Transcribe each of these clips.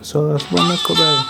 So asibona siqhubeka.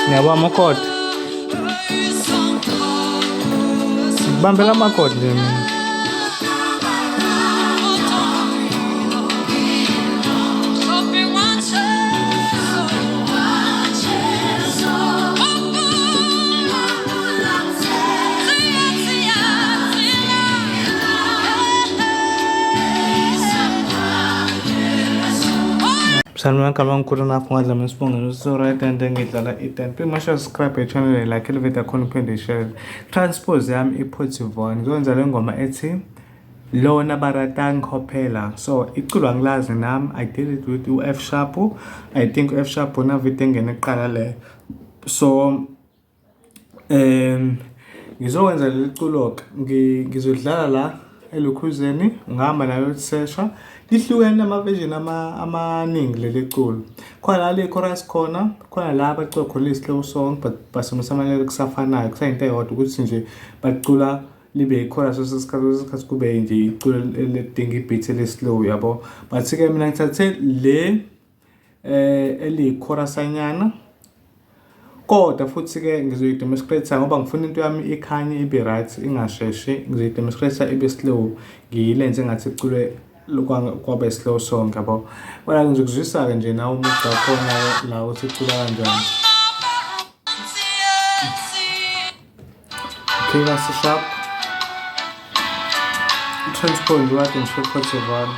Ngiyabona amakhodi. Ngibambela amakhodi nje mina. Salman kalong kurang aku ngadla menspongan sura Itende ngidlala Itende. Pretty much subscribe to channel like ile video khona uphinde share. Transpose yami ipositive one. Ngizokwenza le ngoma ethi Lona Baratang phela. So iculo angilazi nami. I did it with F sharp. I think F sharp na video engene eqala le. So ngizokwenza le culo ngizodlala la elukhuzeni ngihamba nayo sesha. Lihlukene ama-version amaningi leli culo. Khona le chorus khona la bacula khona i-slow song but basebenzisa ama-lyrics afanayo kusayinto eyodwa ukuthi nje bacula libe i-chorus sesikhathi kube nje iculo ledinga i-beat le-slow yabo. But-ke mina ngithathe le eli-chorus anyana kodwa futhi-ke ngizoyidemonstrate ngoba ngifuna into yami ikhanye ibe right ingasheshi. Ngizoyidemonstrate ibe slow ngiyilenze ngathi iculo kwabe slow song yabo. Wala ngizokuzwisa-ke nje nawe umuntu wakhona la ukuthi icula kanjani. Okay, that's sharp. Transpose wathi ngisho one.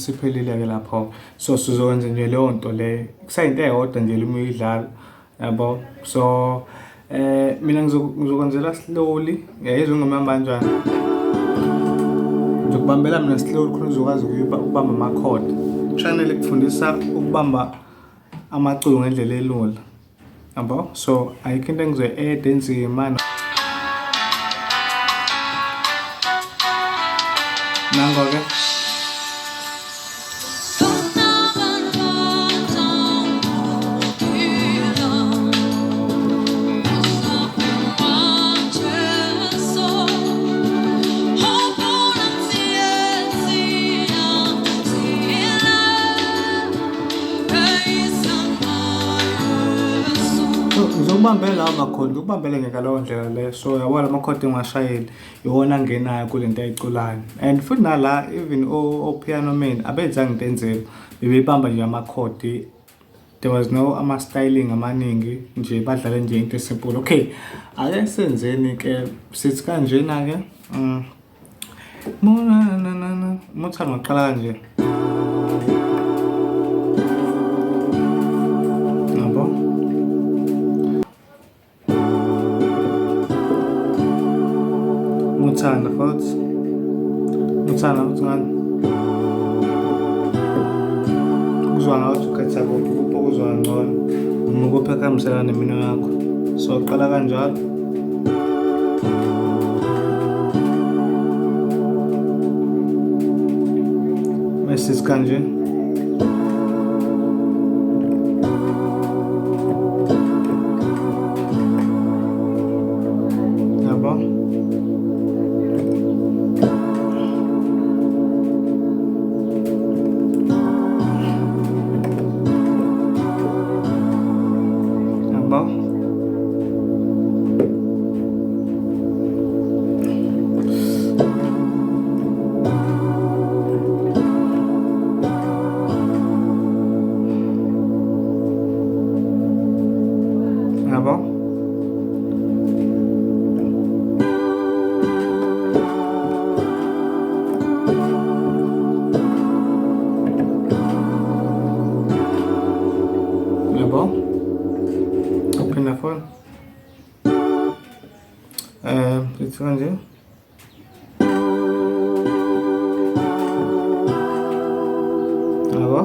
Siphelile-ke lapho. So sizokwenza nje leyo nto le kusayinto eyodwa nje uma uyidlala yabo. So mina ngizokwenzela slowly izongoma kanjani. Ngizokubambela mina slowly khona uzokwazi ukubamba amakhodi. Channel ikufundisa ukubamba amaculo ngendlela elula yabo. So ayikho into engizoyi-add enzima nango-ke. Ngizokubambela lawo makhodi, ngikubambele ngaleyo ndlela le. So yabona amakhodi engashayeli iwona angenayo kule nto ayiculayo. And futhi nala even o-piano man abenzanga into enzima, bebebamba nje amakhodi. There was no ama-styling amaningi nje, badlale nje into simple. Okay, ake senzeni-ke sithi kanjena-ke muthando ngaqala kanje. Muthanda futhi ngani kuzwa ngathi ukhetha kuphi okuzwa ngcono noma kuphi akuhambiselana nemino yakho. So qala kanjalo message kanje. Yabo? Open the phone. It's kanje. Yabo?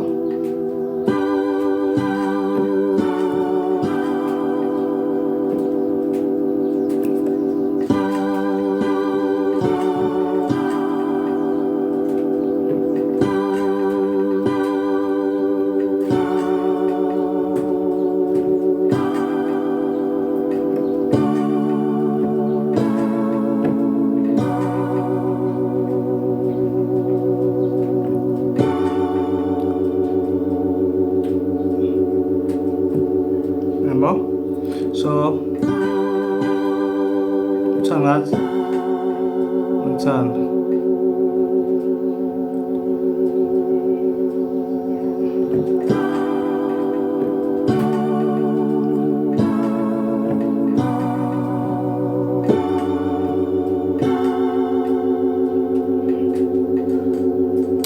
So, sangat enthanda.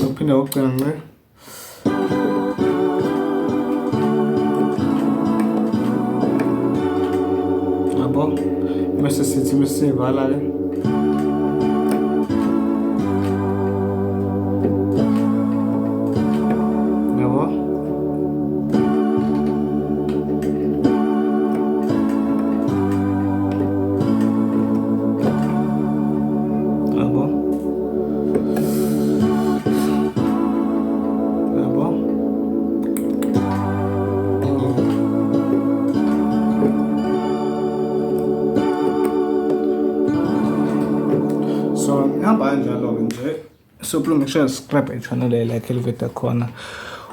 Uphinde uqinqe. Yabo? Bese sithi mesivala ke. Yabo? Yabo? Yabo? So ngihamba kanjalo-ke nje. So make sure subscribe channel like le video khona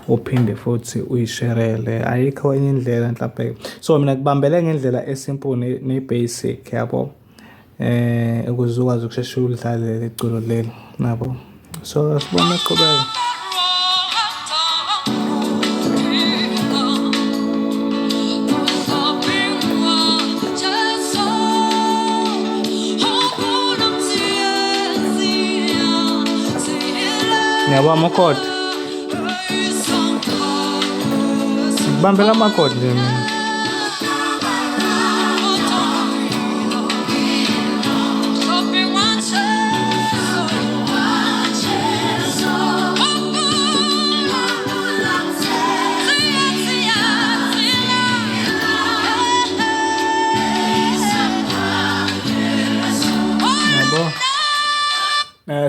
uphinde futhi uyisharele. Ayikho enye indlela mhlawumbe. So mina kubambele ngendlela esimple ne-basic yabo. Ukuze ukwazi ukusheshe udlale iculo leli nabo. So sibona siqhubeka. Yabo amakhodi. Bambela amakhodi nje mina.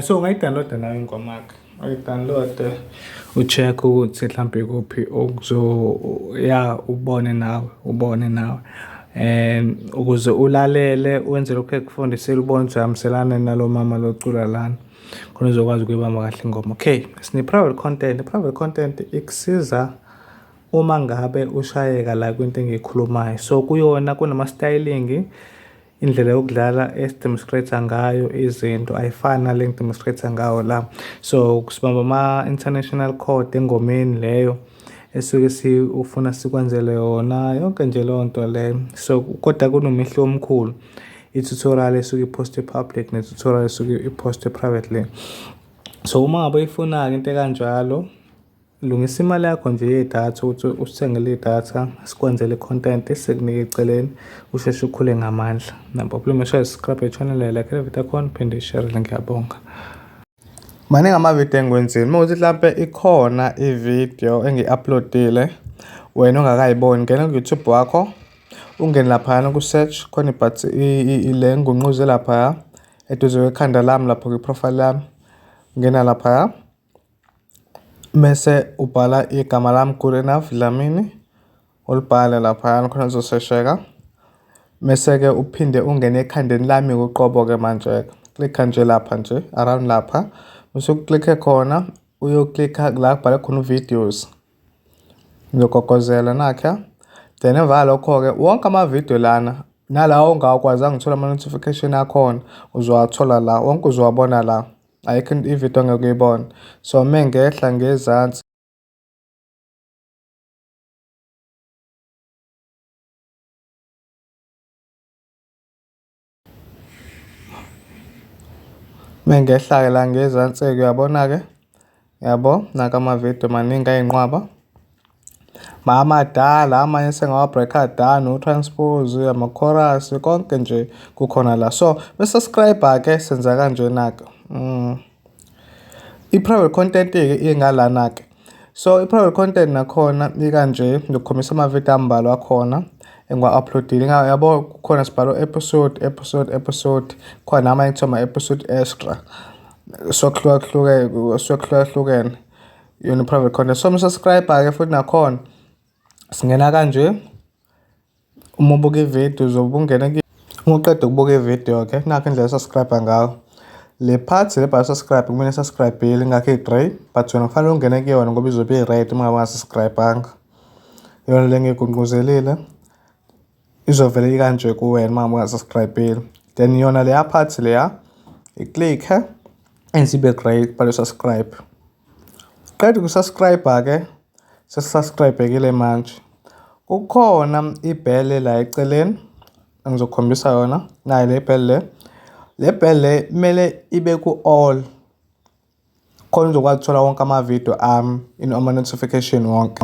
So ungayidownload nayo ingoma yakhe. Uyidownload ucheck ukuthi mhlawumbe kuphi ubone nawe. Ukuze ulalele wenze lokho ekufundisela ubone ukuthi uhambiselana nalo mama locula lana. Khona uzokwazi ukuyibamba kahle ingoma. Okay, sine private content. Private content ikusiza uma ngabe ushayeka la kwinto engiyikhulumayo. So kuyona kunama styling indlela yokudlala esidemonstrate ngayo izinto ayifani nale ngidemonstrate ngayo la. So kusibamba ama international code engomeni leyo esuke ufuna sikwenzele yona yonke nje leyo nto le. So kodwa kunomehlo omkhulu i-tutorial esuke ipost public ne-tutorial esuke ipost privately. So uma ngabe uyifuna into kanjalo lungisa imali yakho nje yedatha ukuthi usithengele idatha sikwenzele content esikunike eceleni usheshe ukhule ngamandla. Namba please share subscribe channel like le video khona phinde share ngiyabonga. Maningi ama-video engiwenzile. Mawukuthi mhlawumbe ikhona i-video engi-uploadile wena ongakayiboni, ngena ku-YouTube wakho ungene lapha ku-search khona but ile ngunquze lapha eduze kwekhanda lami lapho kwi-profile lami. Ngena lapha mese ubhala igama lami good enough Dlamini ulibhale lapha khona uzosesheka. Mese ke uphinde ungene ekhandeni lami uqobo ke manje click nje lapha nje around lapha bese uklikhe khona uyoklikha la kubhala khona videos ngiyogogozela nakha. Then emva lokho ke wonke ama video lana nalawo ongakwazi ngithola ama notification akhona uzowathola la wonke uzowabona la. Ayikho i-video ngekuyibona. So mengehla ngezansi Mengehla-ke la ngezansi-ke uyabona-ke, yabo, naka amavidiyo maningi ayinqwaba. Amadala amanye sengawa-break-a down, u-transpose, ama-chorus, konke nje kukhona la. So bese-subscribe-ke senza kanjena-ke. I-private content-ke ingalana-ke. So i-private content nakhona ikanje, ngikhombisa amavidiyo ambalwa akhona engiwa-upload-ile. Yabo kukhona sibhalo episode, khona namanye kuthiwa ama-episode extra. Sokuhlukahlukene yona i-private content. So uma-subscribe-ke futhi nakhona singena kanje. Uma ubuka ividiyo uzobe ungene uma uqeda ukubuka ividiyo-ke nakho indlela subscribe ngayo. Le part le bhala subscribe kumele subscribe-ile ingakho i-grey, but wena kufanele ungene kuyona ngoba izobe i-red uma ngabe ungasubscribe-anga. Yona le ngigqugquzelile izovele ikanje kuwena uma ngabe ungasubscribe-ile. Then yona leya part leya i-click enzibe grey kubhalwe subscribe. Qeda ukusubscribe-ke sesubscribe-ekile manje. Kukhona ibhele la eceleni engizokukhombisa yona. Nayo le bhele le. Le bhele le kumele ibe ku-all khona uzokwazi ukuthola wonke amavidiyo ami ama-notification wonke.